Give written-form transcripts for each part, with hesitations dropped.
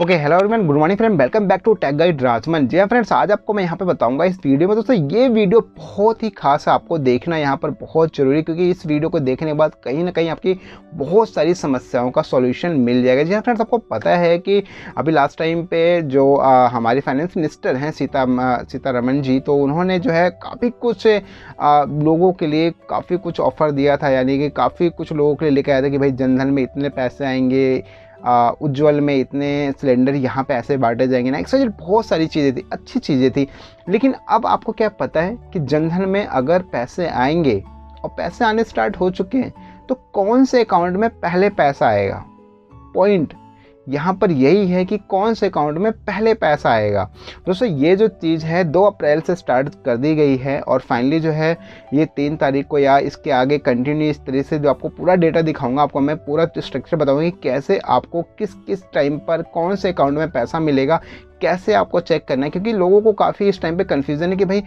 Okay hello everyone, good morning friend, welcome back to tech guide Rajman. जी हाँ friends, आज आपको मैं यहाँ पे बताऊंगा इस वीडियो में। दोस्तों ये वीडियो बहुत ही खास है, आपको देखना यहाँ पर बहुत ज़रूरी, क्योंकि इस वीडियो को देखने के बाद कहीं ना कहीं आपकी बहुत सारी समस्याओं का सॉल्यूशन मिल जाएगा। जी हाँ फ्रेंड्स, आपको पता है कि अभी लास्ट टाइम पे जो हमारी फाइनेंस मिनिस्टर हैं सीतारमण जी, तो उन्होंने जो है काफ़ी कुछ लोगों के लिए काफ़ी कुछ ऑफ़र दिया था, यानी कि काफ़ी कुछ लोगों के लिए लेकर आया था कि भाई जनधन में इतने पैसे आएंगे, उज्ज्वल में इतने सिलेंडर यहाँ पे ऐसे बांटे जाएंगे ना, एक्चुअली बहुत सारी चीज़ें थी, अच्छी चीज़ें थी। लेकिन अब आपको क्या पता है कि जनधन में अगर पैसे आएंगे और पैसे आने स्टार्ट हो चुके हैं तो कौन से अकाउंट में पहले पैसा आएगा। पॉइंट यहाँ पर यही है कि कौन से अकाउंट में पहले पैसा आएगा। दोस्तों ये जो चीज़ है 2 अप्रैल से स्टार्ट कर दी गई है और फाइनली जो है ये 3 तारीख को या इसके आगे कंटिन्यू इस तरह से जो आपको पूरा डेटा दिखाऊंगा, आपको मैं पूरा स्ट्रक्चर बताऊंगा कि कैसे आपको किस किस टाइम पर कौन से अकाउंट में पैसा मिलेगा, कैसे आपको चेक करना है। क्योंकि लोगों को काफ़ी इस टाइम पे कन्फ्यूज़न है कि भाई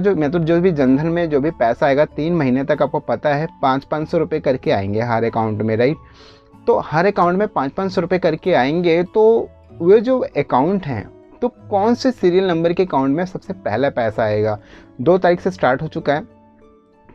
जो भी जनधन में जो भी पैसा आएगा 3 महीने तक आपको पता है 500-500 रुपये करके आएंगे हर अकाउंट में, राइट। तो हर अकाउंट में 500-500 रुपये करके आएंगे, तो वे जो अकाउंट हैं तो कौन से सीरियल नंबर के अकाउंट में सबसे पहला पैसा आएगा। 2 तारीख से स्टार्ट हो चुका है,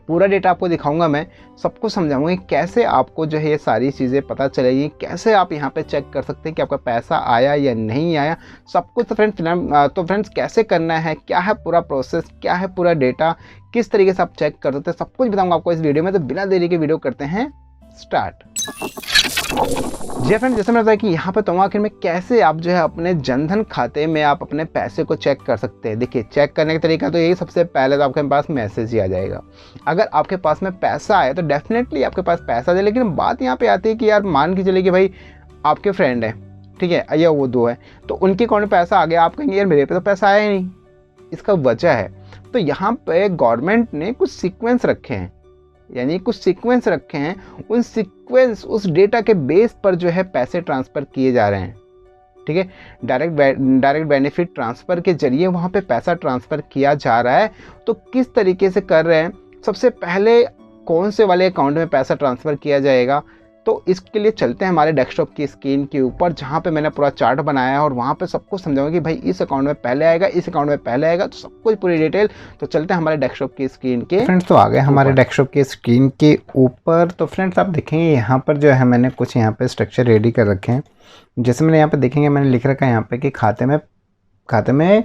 पूरा डेटा आपको दिखाऊंगा, मैं सबको समझाऊंगा कैसे आपको जो है ये सारी चीज़ें पता चलेगी, कैसे आप यहाँ पे चेक कर सकते हैं कि आपका पैसा आया या नहीं आया, सब कुछ। तो फ्रेंड्स कैसे करना है, क्या है पूरा प्रोसेस, क्या है पूरा डेटा, किस तरीके से आप चेक कर सकते हैं, सब कुछ बताऊँगा आपको इस वीडियो में। तो बिना देरी के वीडियो करते हैं स्टार्ट। जी फ्रेंड, जैसे मैंने बताया कि यहाँ पे तो आखिर में कैसे आप जो है अपने जनधन खाते में आप अपने पैसे को चेक कर सकते हैं। देखिए चेक करने का तरीका तो यही, सबसे पहले तो आपके पास मैसेज ही आ जाएगा। अगर आपके पास में पैसा आया तो डेफिनेटली आपके पास पैसा आ जाए। लेकिन बात यहाँ पे आती है कि यार मान के चलिए कि भाई आपके फ्रेंड है, ठीक है, या वो 2 है, तो उनके अकाउंट में पैसा आ गया, आप कहेंगे यार मेरे पे तो पैसा आया ही नहीं। इसका वजह है, तो यहाँ पे गवर्नमेंट ने कुछ सीक्वेंस रखे हैं, यानी कुछ सीक्वेंस रखे हैं, उन सीक्वेंस उस डेटा के बेस पर जो है पैसे ट्रांसफ़र किए जा रहे हैं, ठीक है। डायरेक्ट बेनिफिट ट्रांसफ़र के जरिए वहाँ पे पैसा ट्रांसफ़र किया जा रहा है। तो किस तरीके से कर रहे हैं, सबसे पहले कौन से वाले अकाउंट में पैसा ट्रांसफ़र किया जाएगा, तो इसके लिए चलते हैं हमारे डेस्कटॉप की स्क्रीन के ऊपर, जहाँ पे मैंने पूरा चार्ट बनाया है और वहाँ पे सबको समझाऊंगा कि भाई इस अकाउंट में पहले आएगा, इस अकाउंट में पहले आएगा, तो सब कुछ पूरी डिटेल। तो चलते हैं हमारे डेस्कटॉप की स्क्रीन के फ्रेंड्स, तो आ गए हमारे डेस्कटॉप की स्क्रीन के ऊपर। तो फ्रेंड्स आप देखेंगे यहाँ पर जो है मैंने कुछ यहाँ पे स्ट्रक्चर रेडी कर रखे हैं। जैसे मैंने यहाँ पे देखेंगे, मैंने लिख रखा है यहाँ पे कि खाते में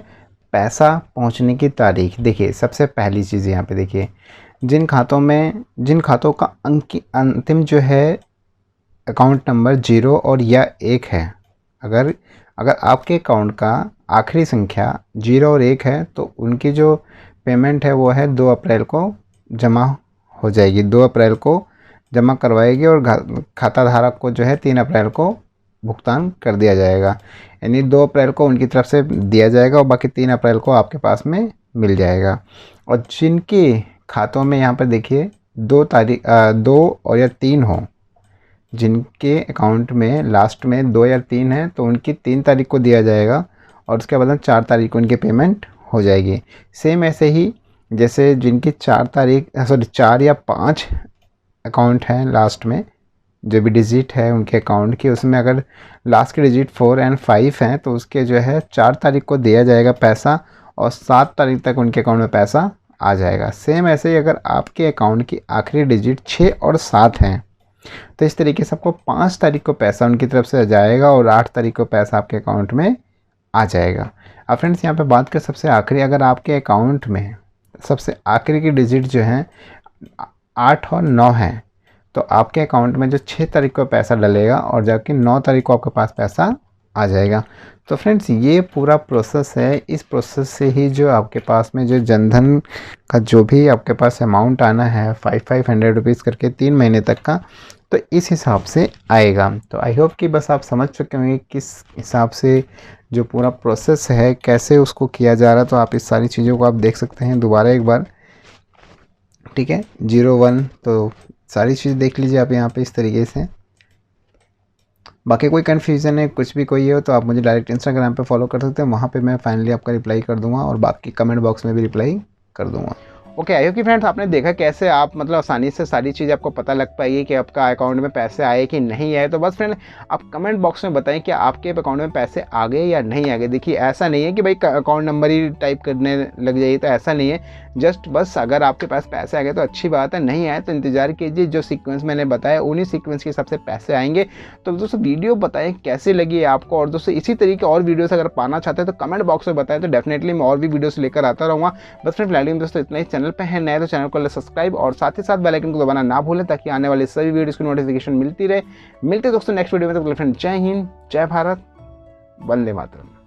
पैसा पहुँचने की तारीख। देखिए सबसे पहली चीज़ यहाँ पे देखिए, जिन खातों का अंतिम जो है अकाउंट नंबर 0 और या 1 है, अगर आपके अकाउंट का आखिरी संख्या 0 और 1 है तो उनकी जो पेमेंट है वो है 2 अप्रैल को जमा हो जाएगी, 2 अप्रैल को जमा करवाएगी और खाता धारक को जो है 3 अप्रैल को भुगतान कर दिया जाएगा। यानी 2 अप्रैल को उनकी तरफ से दिया जाएगा और बाकी 3 अप्रैल को आपके पास में मिल जाएगा। और जिनके खातों में यहाँ पर देखिए 2 और या 3 हो, जिनके अकाउंट में लास्ट में 2 या 3 है तो उनकी 3 तारीख को दिया जाएगा और उसके बाद 4 तारीख को उनकी पेमेंट हो जाएगी। सेम ऐसे ही जैसे जिनकी 4 या 5 अकाउंट हैं, लास्ट में जो भी डिजिट है उनके अकाउंट की, उसमें अगर लास्ट के डिजिट 4 और 5 हैं तो उसके जो है 4 तारीख को दिया जाएगा पैसा और 7 तारीख तक उनके अकाउंट में पैसा आ जाएगा। सेम ऐसे ही अगर आपके अकाउंट की आखिरी डिजिट 6 और 7 हैं तो इस तरीके से आपको 5 तारीख को पैसा उनकी तरफ से आ जाएगा और 8 तारीख को पैसा आपके अकाउंट में आ जाएगा। अब फ्रेंड्स यहाँ पे बात करें सबसे आखिरी, अगर आपके अकाउंट में सबसे आखिरी की डिजिट जो है 8 और 9 है तो आपके अकाउंट में जो 6 तारीख को पैसा डलेगा और जबकि 9 तारीख को आपके पास पैसा आ जाएगा। तो फ्रेंड्स ये पूरा प्रोसेस है, इस प्रोसेस से ही जो आपके पास में जो जनधन का जो भी आपके पास अमाउंट आना है 500 रुपीज़ करके 3 महीने तक का, तो इस हिसाब से आएगा। तो आई होप कि बस आप समझ चुके होंगे किस हिसाब से जो पूरा प्रोसेस है कैसे उसको किया जा रहा है। तो आप इस सारी चीज़ों को आप देख सकते हैं दोबारा एक बार, ठीक है, 01, तो सारी चीज़ देख लीजिए आप यहाँ पे इस तरीके से। बाकी कोई कन्फ्यूज़न है, कुछ भी कोई हो तो आप मुझे डायरेक्ट इंस्टाग्राम पे फॉलो कर सकते हैं, वहाँ पे मैं फाइनली आपका रिप्लाई कर दूंगा और बाकी कमेंट बॉक्स में भी रिप्लाई कर दूंगा। ओके, आई होप कि फ्रेंड्स आपने देखा कैसे आप मतलब आसानी से सारी चीज़ आपको पता लग पाएगी कि आपका अकाउंट में पैसे आए कि नहीं आए। तो बस फ्रेंड आप कमेंट बॉक्स में बताएं कि आपके अकाउंट में पैसे आ गए या नहीं आ गए। देखिए ऐसा नहीं है कि भाई अकाउंट नंबर ही टाइप करने लग जाइए, तो ऐसा नहीं है। जस्ट बस अगर आपके पास पैसे आ गए तो अच्छी बात है, नहीं आए तो इंतजार कीजिए, जो सीक्वेंस मैंने बताया उन्हीं सीक्वेंस के हिसाब से पैसे आएंगे। तो दोस्तों वीडियो बताएं कैसी लगी आपको, और दोस्तों इसी तरीके और वीडियोस अगर पाना चाहते हैं तो कमेंट बॉक्स में बताएं, तो डेफिनेटली मैं और भी वीडियोस लेकर आता रहूँगा। बस फ्रेंड फिलहाल दोस्तों इतना ही। चैनल पे है नए तो चैनल को सब्सक्राइब और साथ ही साथ बेल आइकन को दबाना ना भूलें, ताकि आने वाले सभी वीडियोस की नोटिफिकेशन मिलती रहे। मिलते दोस्तों नेक्स्ट वीडियो में। तो फ्रेंड जय हिंद, जय भारत, वंदे मातरम।